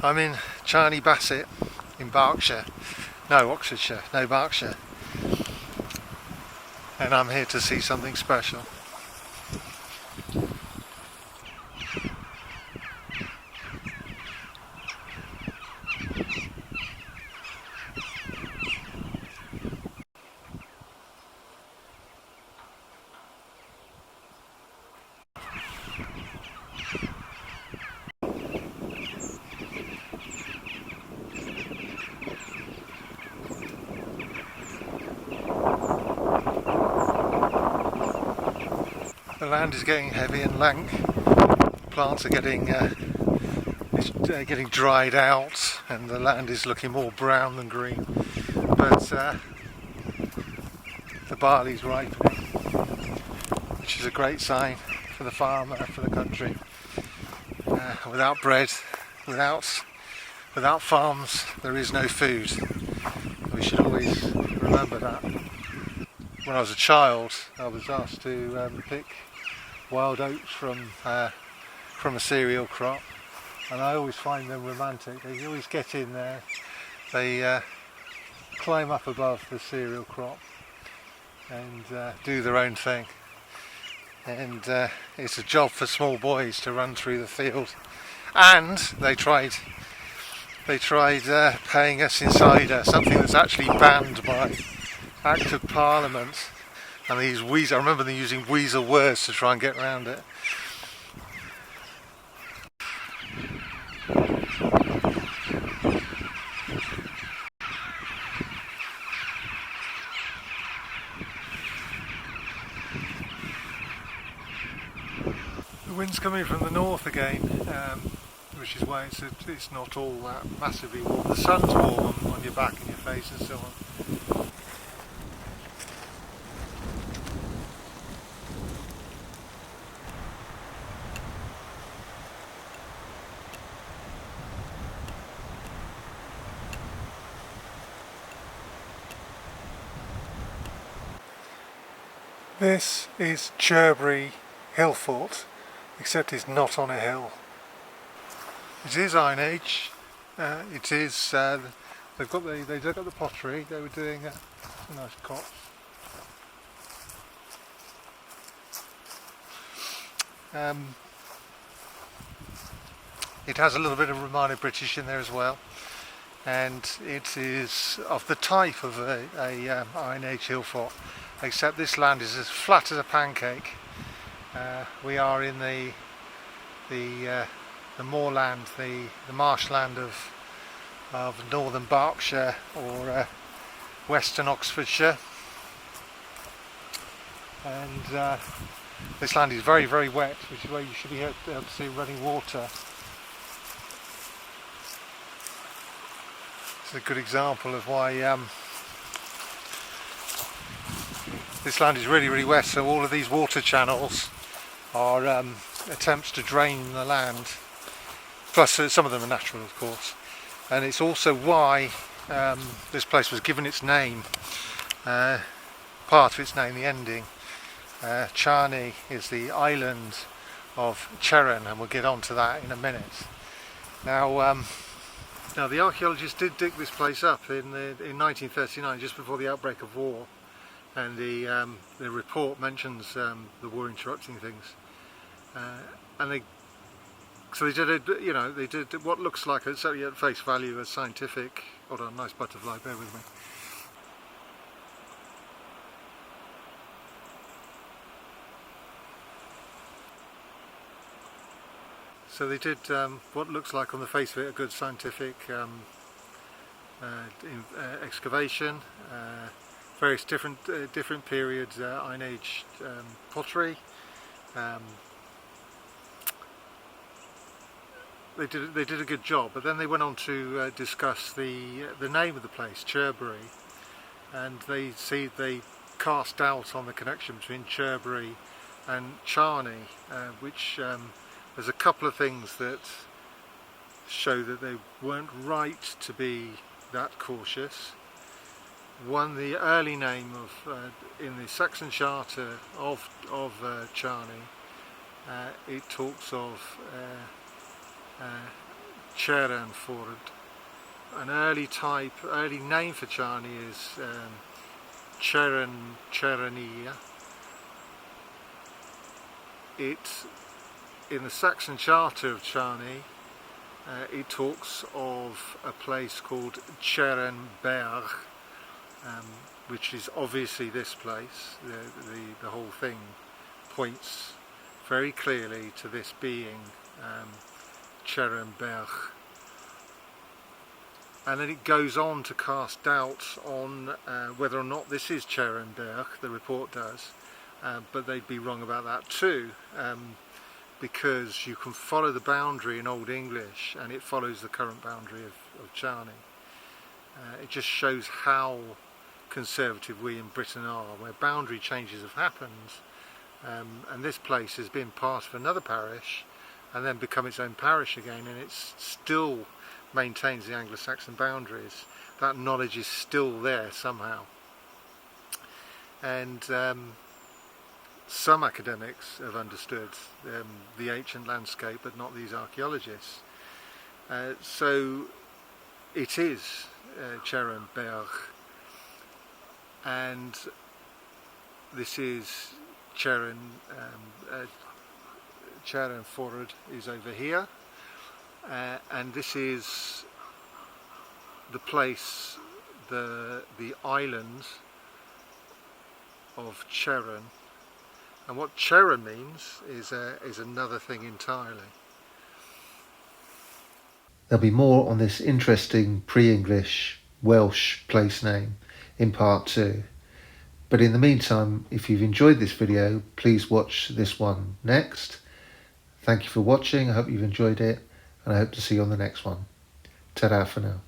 I'm in Charney, Basset in Berkshire, no Oxfordshire, no Berkshire, and I'm here to see something special. The land is getting heavy and lank. Plants are getting dried out, and the land is looking more brown than green. But the barley's ripening, which is a great sign for the farmer, for the country. Without bread, without farms, there is no food. We should always remember that. When I was a child, I was asked to pick wild oats from a cereal crop, and I always find them romantic. They always get in there, they climb up above the cereal crop and do their own thing. And it's a job for small boys to run through the field. And they tried paying us in cider, something that's actually banned by Act of Parliament. And these I remember them using weasel words to try and get around it. The wind's coming from the north again, which is why it's not all that massively warm. The sun's warm on your back and your face and so on. This is Cherbury, Hillfort, except it's not on a hill. It is Iron Age. It is. They've got the pottery. They were doing a nice cot. It has a little bit of Romano British in there as well, and it is of the type of a Iron Age Hillfort, except this land is as flat as a pancake. We are in the moorland, the marshland of northern Berkshire or western Oxfordshire, and this land is very, very wet, which is where you should be able to see running water. It's a good example of why this land is really, really wet. So all of these water channels are attempts to drain the land. Plus, some of them are natural, of course. And it's also why this place was given its name. Part of its name, the ending. Charney is the island of Cern, and we'll get on to that in a minute. Now the archaeologists did dig this place up in 1939, just before the outbreak of war, and the report mentions the war interrupting things, and they did what looks like, certainly at face value, a scientific. Hold on, nice butterfly, bear with me. So they did what looks like on the face of it a good scientific excavation, various different periods, Iron Age pottery, they did a good job. But then they went on to discuss the name of the place, Cherbury, and they cast doubt on the connection between Cherbury and Charney, which there's a couple of things that show that they weren't right to be that cautious. One, the early name of in the Saxon charter of Charney, it talks of Cerenburhg. An early name for Charney is Cerenia. In the Saxon charter of Charney, it talks of a place called Cerenburhg, which is obviously this place. The whole thing points very clearly to this being Cerenburhg. And then it goes on to cast doubt on whether or not this is Cerenburhg, the report does, but they'd be wrong about that too, because you can follow the boundary in Old English and it follows the current boundary of Charney. It just shows how conservative we in Britain are, where boundary changes have happened, and this place has been part of another parish and then become its own parish again, and it still maintains the anglo-Saxon boundaries. That knowledge is still there somehow, and some academics have understood the ancient landscape, but not these archaeologists. So it is Cerenburhg, and this is Cerenburhg is over here, and this is the place, the island of Cern. And what Cern means is another thing entirely. There'll be more on this interesting pre-English Welsh place name in part 2. But in the meantime, if you've enjoyed this video, please watch this one next. Thank you for watching. I hope you've enjoyed it, and I hope to see you on the next one. Ta-da for now.